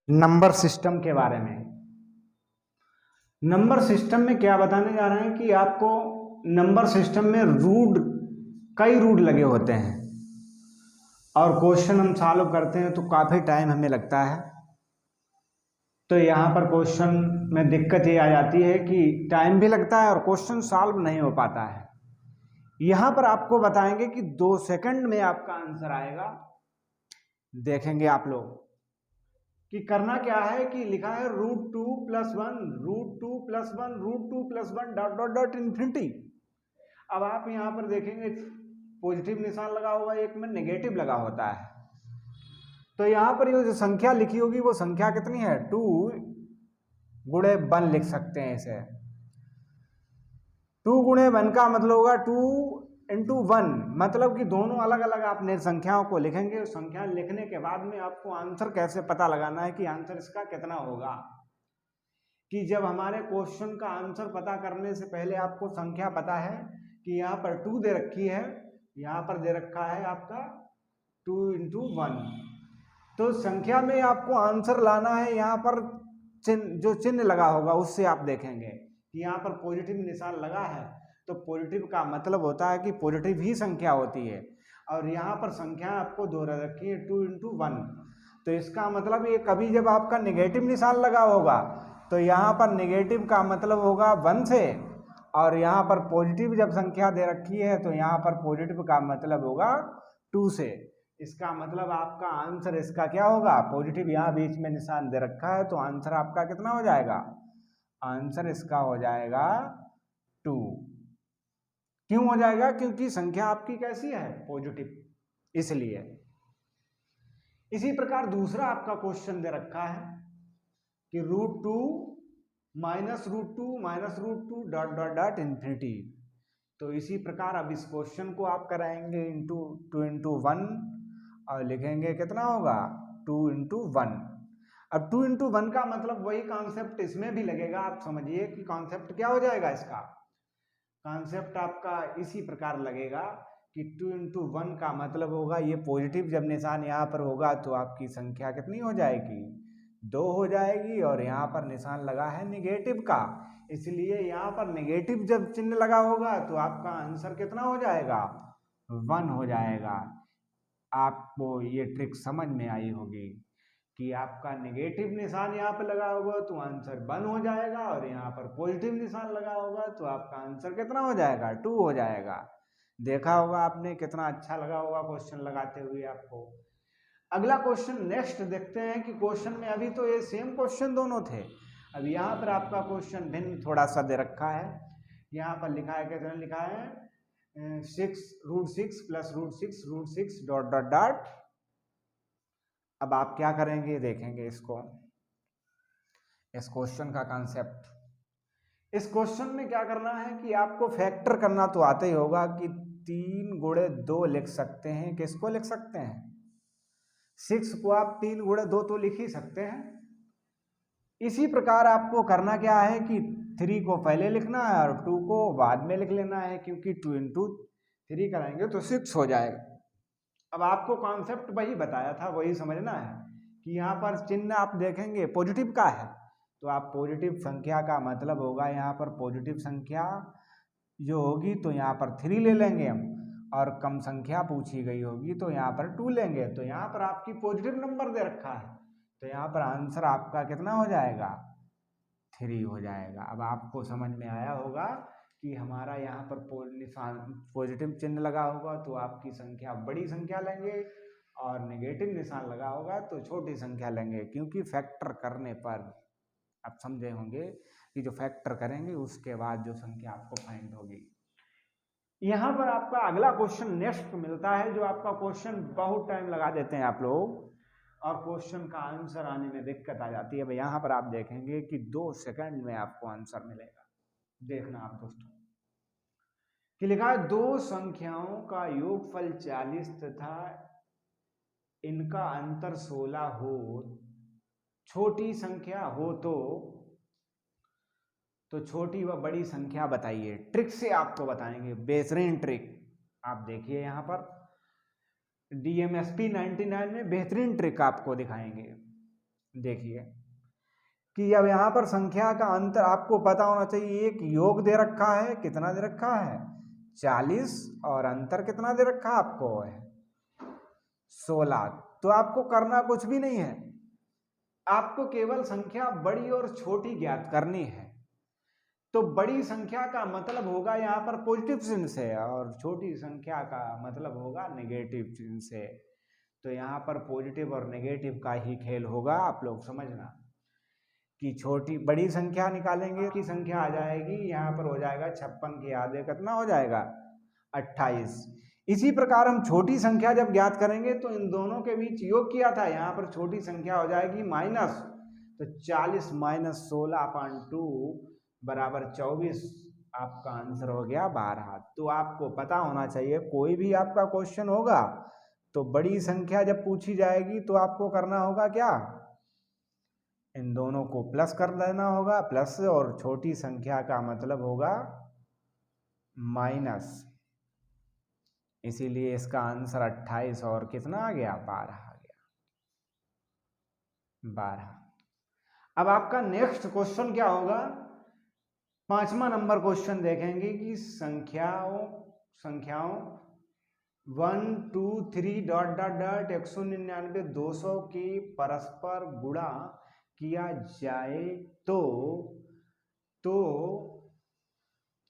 Number system के बारे में। नंबर सिस्टम में क्या बताने जा रहे हैं कि आपको नंबर सिस्टम में कई रूट लगे होते हैं और क्वेश्चन हम सॉल्व करते हैं तो काफ़ी टाइम हमें लगता है। तो यहाँ पर क्वेश्चन में दिक्कत ये आ जाती है कि टाइम भी लगता है और क्वेश्चन सॉल्व नहीं हो पाता है। यहाँ पर आपको बताएंगे कि 2 सेकंड में आपका आंसर आएगा। देखेंगे आप लोग कि करना क्या है कि लिखा है √2+1 √2+1 √2+1 डॉट डॉट डॉट इन्फिनिटी। अब आप यहाँ पर देखेंगे पॉजिटिव निशान लगा हुआ है, एक में नेगेटिव लगा होता है। तो यहाँ पर ये जो संख्या लिखी होगी वो संख्या कितनी है, 2 गुणे 1 लिख सकते हैं इसे। 2 गुणे 1 का मतलब होगा 2 इंटू 1, मतलब कि दोनों अलग अलग आपने संख्याओं को लिखेंगे। संख्या लिखने के बाद में आपको आंसर कैसे पता लगाना है कि आंसर इसका कितना होगा, कि जब हमारे क्वेश्चन का आंसर पता करने से पहले आपको संख्या पता है कि यहाँ पर 2 दे रखी है, यहाँ पर दे रखा है आपका 2 इंटू 1। तो संख्या में आपको आंसर लाना है। यहाँ पर जो चिन्ह लगा होगा उससे आप देखेंगे कि यहाँ पर पॉजिटिव निशान लगा है, तो पॉजिटिव का मतलब होता है कि पॉजिटिव ही संख्या होती है। और यहाँ पर संख्या आपको दो रखी है 2 इंटू 1, तो इसका मतलब ये कभी जब आपका नेगेटिव निशान लगा होगा तो यहाँ पर नेगेटिव का मतलब होगा 1 से, और यहाँ पर पॉजिटिव जब संख्या दे रखी है तो यहाँ पर पॉजिटिव का मतलब होगा 2 से। इसका मतलब आपका आंसर इसका क्या होगा, पॉजिटिव यहाँ बीच में निशान दे रखा है तो आंसर आपका कितना हो जाएगा, आंसर इसका हो जाएगा 2। क्यों हो जाएगा, क्योंकि संख्या आपकी कैसी है, पॉजिटिव, इसलिए। इसी प्रकार दूसरा आपका क्वेश्चन दे रखा है कि √2 -√2 डॉट डॉट डॉट इन्फिनिटी। तो इसी प्रकार अब इस क्वेश्चन को आप कराएंगे 2 इंटू 1 और लिखेंगे कितना होगा 2 इंटू 1। अब 2 इंटू 1 का मतलब वही कॉन्सेप्ट इसमें भी लगेगा। आप समझिए कि कॉन्सेप्ट क्या हो जाएगा, इसका कॉन्सेप्ट आपका इसी प्रकार लगेगा कि 2 इंटू 1 का मतलब होगा ये पॉजिटिव जब निशान यहाँ पर होगा तो आपकी संख्या कितनी हो जाएगी, 2 हो जाएगी। और यहाँ पर निशान लगा है नेगेटिव का, इसलिए यहाँ पर नेगेटिव जब चिन्ह लगा होगा तो आपका आंसर कितना हो जाएगा, 1 हो जाएगा। आपको ये ट्रिक समझ में आई होगी कि आपका नेगेटिव निशान यहाँ पर लगा होगा तो आंसर 1 हो जाएगा, और यहाँ पर पॉजिटिव निशान लगा होगा तो आपका आंसर कितना हो जाएगा, 2 हो जाएगा। देखा होगा आपने, कितना अच्छा लगा होगा क्वेश्चन लगाते हुए आपको। अगला क्वेश्चन नेक्स्ट देखते हैं कि क्वेश्चन में अभी तो ये सेम क्वेश्चन दोनों थे, अब यहाँ पर आपका क्वेश्चन भिन्न थोड़ा सा दे रखा है। यहाँ पर लिखा है, कितना लिखा है, 6√6 + √6 डॉट डॉट डॉट। अब आप क्या करेंगे, देखेंगे इसको, इस क्वेश्चन का कॉन्सेप्ट। इस क्वेश्चन में क्या करना है कि आपको फैक्टर करना तो आता ही होगा कि 3 गुणे 2 लिख सकते हैं। किसको लिख सकते हैं, 6 को आप 3 गुणे 2 तो लिख ही सकते हैं। इसी प्रकार आपको करना क्या है कि 3 को पहले लिखना है और 2 को बाद में लिख लेना है, क्योंकि 2 इंटू 3 कराएंगे तो 6 हो जाएगा। अब आपको कॉन्सेप्ट वही बताया था, वही समझना है कि यहाँ पर चिन्ह आप देखेंगे पॉजिटिव का है, तो आप पॉजिटिव संख्या का मतलब होगा यहाँ पर पॉजिटिव संख्या जो होगी तो यहाँ पर 3 ले लेंगे हम, और कम संख्या पूछी गई होगी तो यहाँ पर 2 लेंगे। तो यहाँ पर आपकी पॉजिटिव नंबर दे रखा है तो यहाँ पर आंसर आपका कितना हो जाएगा, 3 हो जाएगा। अब आपको समझ में आया होगा कि हमारा यहाँ पर निशान पॉजिटिव चिन्ह लगा होगा तो आपकी संख्या बड़ी संख्या लेंगे, और नेगेटिव निशान लगा होगा तो छोटी संख्या लेंगे, क्योंकि फैक्टर करने पर आप समझे होंगे कि जो फैक्टर करेंगे उसके बाद जो संख्या आपको फाइंड होगी। यहाँ पर आपका अगला क्वेश्चन नेक्स्ट मिलता है, जो आपका क्वेश्चन बहुत टाइम लगा देते हैं आप लोग और क्वेश्चन का आंसर आने में दिक्कत आ जाती है। भाई यहाँ पर आप देखेंगे कि 2 सेकंड में आपको आंसर मिलेगा। देखना आप दोस्तों कि लिखा है 2 संख्याओं का योगफल 40 तथा इनका अंतर 16 हो, छोटी संख्या हो तो छोटी व बड़ी संख्या बताइए। ट्रिक से आपको बताएंगे, बेहतरीन ट्रिक। आप देखिए यहाँ पर DMSP 99 में बेहतरीन ट्रिक आपको दिखाएंगे। देखिए कि अब यहाँ पर संख्या का अंतर आपको पता होना चाहिए। एक योग दे रखा है, कितना दे रखा है 40, और अंतर कितना दे रखा है आपको है 16। तो आपको करना कुछ भी नहीं है, आपको केवल संख्या बड़ी और छोटी ज्ञात करनी है। तो बड़ी संख्या का मतलब होगा यहाँ पर पॉजिटिव चिन्ह से, और छोटी संख्या का मतलब होगा नेगेटिव चिन्ह से। तो यहाँ पर पॉजिटिव और नेगेटिव का ही खेल होगा, आप लोग समझना कि छोटी बड़ी संख्या निकालेंगे की संख्या आ जाएगी, यहाँ पर हो जाएगा 56 के आधे कितना हो जाएगा 28। इसी प्रकार हम छोटी संख्या जब ज्ञात करेंगे तो इन दोनों के बीच योग किया था, यहाँ पर छोटी संख्या हो जाएगी माइनस, तो 40 माइनस 16/2 बराबर 24। आपका आंसर हो गया 12। तो आपको पता होना चाहिए कोई भी आपका क्वेश्चन होगा तो बड़ी संख्या जब पूछी जाएगी तो आपको करना होगा क्या, इन दोनों को प्लस कर देना होगा, प्लस, और छोटी संख्या का मतलब होगा माइनस। इसीलिए इसका आंसर 28 और कितना आ गया 12 आ गया 12। अब आपका नेक्स्ट क्वेश्चन क्या होगा, 5वां नंबर क्वेश्चन देखेंगे कि संख्याओं 1 2 3 डॉट डॉट डॉट 199 200 के परस्पर गुणा किया जाए तो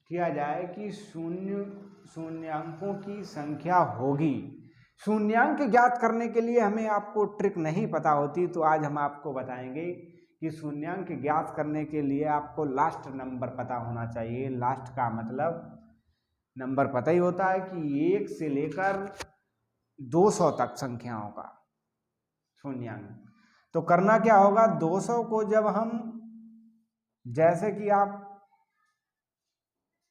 किया जाए कि शून्यांकों की संख्या होगी। शून्यांक ज्ञात करने के लिए हमें आपको ट्रिक नहीं पता होती, तो आज हम आपको बताएंगे कि शून्यांक ज्ञात करने के लिए आपको लास्ट नंबर पता होना चाहिए। लास्ट का मतलब नंबर पता ही होता है कि 1 से लेकर 200 तक संख्याओं का शून्यांक। तो करना क्या होगा, 200 को जब हम, जैसे कि आप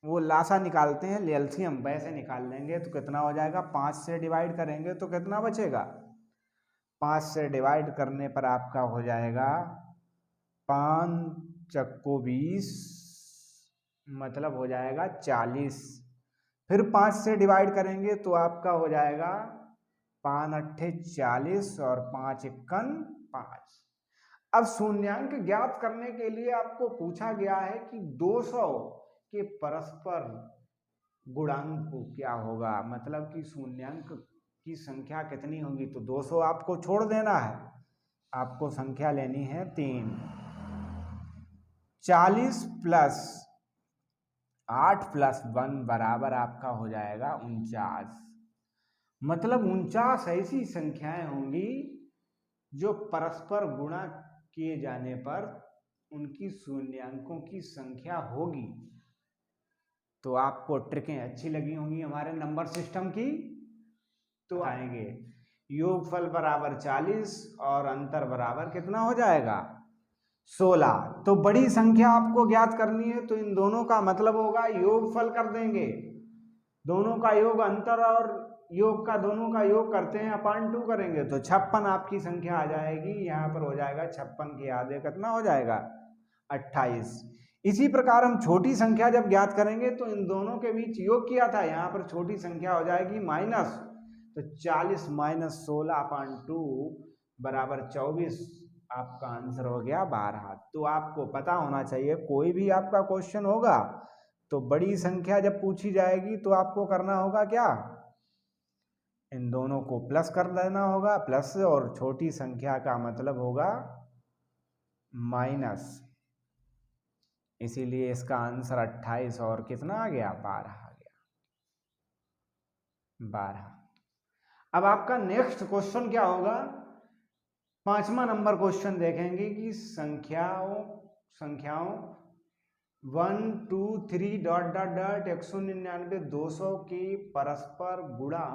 वो लासा निकालते हैं एलसीएम, वैसे निकाल लेंगे तो कितना हो जाएगा, 5 से डिवाइड करेंगे तो कितना बचेगा, 5 से डिवाइड करने पर आपका हो जाएगा 5 चक्को 20, मतलब हो जाएगा 40। फिर 5 से डिवाइड करेंगे तो आपका हो जाएगा 5 अट्ठे 40 और 5 इक्कन 5। अब शून्यांक ज्ञात करने के लिए आपको पूछा गया है कि 200 के परस्पर गुणांक क्या होगा, मतलब कि शून्यांक की संख्या कितनी होगी। तो 200 आपको छोड़ देना है, आपको संख्या लेनी है 3। 40 प्लस 8 प्लस 1 बराबर आपका हो जाएगा 49। मतलब 49 ऐसी संख्याएं होंगी जो परस्पर गुणा किए जाने पर उनकी शून्यांकों की संख्या होगी। तो आपको ट्रिकें अच्छी लगी होंगी हमारे नंबर सिस्टम की। तो आएंगे योगफल बराबर 40 और अंतर बराबर कितना हो जाएगा 16। तो बड़ी संख्या आपको ज्ञात करनी है, तो इन दोनों का मतलब होगा योगफल कर देंगे, दोनों का योग, अंतर और योग का दोनों का योग करते हैं अपान 2 करेंगे तो 56 आपकी संख्या आ जाएगी। यहाँ पर हो जाएगा 56 के आधे कितना हो जाएगा 28। इसी प्रकार हम छोटी संख्या जब ज्ञात करेंगे तो इन दोनों के बीच योग किया था, यहाँ पर छोटी संख्या हो जाएगी माइनस, तो 40 माइनस 16/2 बराबर 24। आपका आंसर हो गया 12। तो आपको पता होना चाहिए कोई भी आपका क्वेश्चन होगा तो बड़ी संख्या जब पूछी जाएगी तो आपको करना होगा क्या, इन दोनों को प्लस कर देना होगा, प्लस, और छोटी संख्या का मतलब होगा माइनस। इसीलिए इसका आंसर 28 और कितना आ गया 12 आ गया 12। अब आपका नेक्स्ट क्वेश्चन क्या होगा, 5वां नंबर क्वेश्चन देखेंगे कि संख्याओं 1 2 3 डॉट डॉट डॉट 199 200 के परस्पर गुणा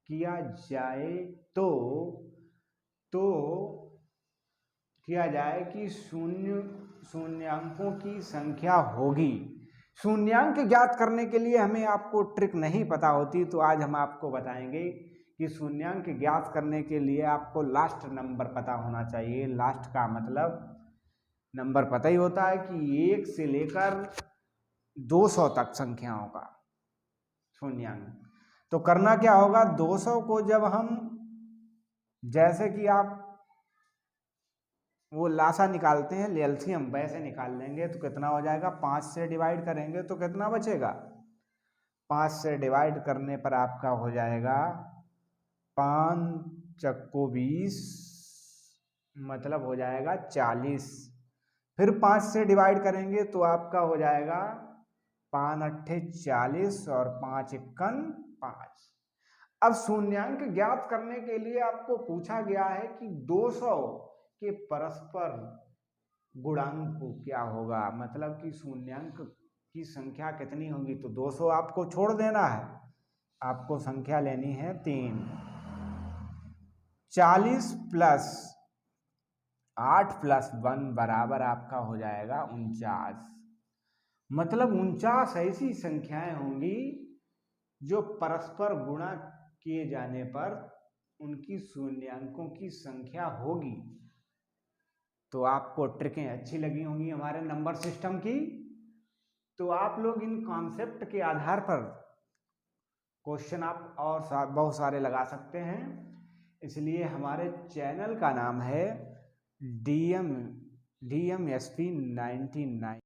किया जाए तो किया जाए कि शून्यांकों की संख्या होगी। शून्यांक ज्ञात करने के लिए हमें आपको ट्रिक नहीं पता होती, तो आज हम आपको बताएंगे कि शून्यांक ज्ञात करने के लिए आपको लास्ट नंबर पता होना चाहिए। लास्ट का मतलब नंबर पता ही होता है कि 1 से लेकर 200 तक संख्याओं का शून्यांक। तो करना क्या होगा, 200 को जब हम, जैसे कि आप वो लासा निकालते हैं एलसीएम, वैसे निकाल लेंगे तो कितना हो जाएगा, 5 से डिवाइड करेंगे तो कितना बचेगा, 5 से डिवाइड करने पर आपका हो जाएगा 5 चक्को 20, मतलब हो जाएगा 40। फिर 5 से डिवाइड करेंगे तो आपका हो जाएगा 5 अट्ठे 40 और 5 इक्कन 5। अब शून्यांक ज्ञात करने के लिए आपको पूछा गया है कि 200 के परस्पर गुणांक क्या होगा, मतलब कि शून्यांक की संख्या कितनी होगी। तो 200 आपको छोड़ देना है, आपको संख्या लेनी है 3। 40 प्लस 8 प्लस 1 बराबर आपका हो जाएगा 49। मतलब 49 ऐसी संख्याएं होंगी जो परस्पर गुणा किए जाने पर उनकी शून्यांकों की संख्या होगी। तो आपको ट्रिकें अच्छी लगी होंगी हमारे नंबर सिस्टम की। तो आप लोग इन कॉन्सेप्ट के आधार पर क्वेश्चन आप और बहुत सारे लगा सकते हैं। इसलिए हमारे चैनल का नाम है DMSP 99।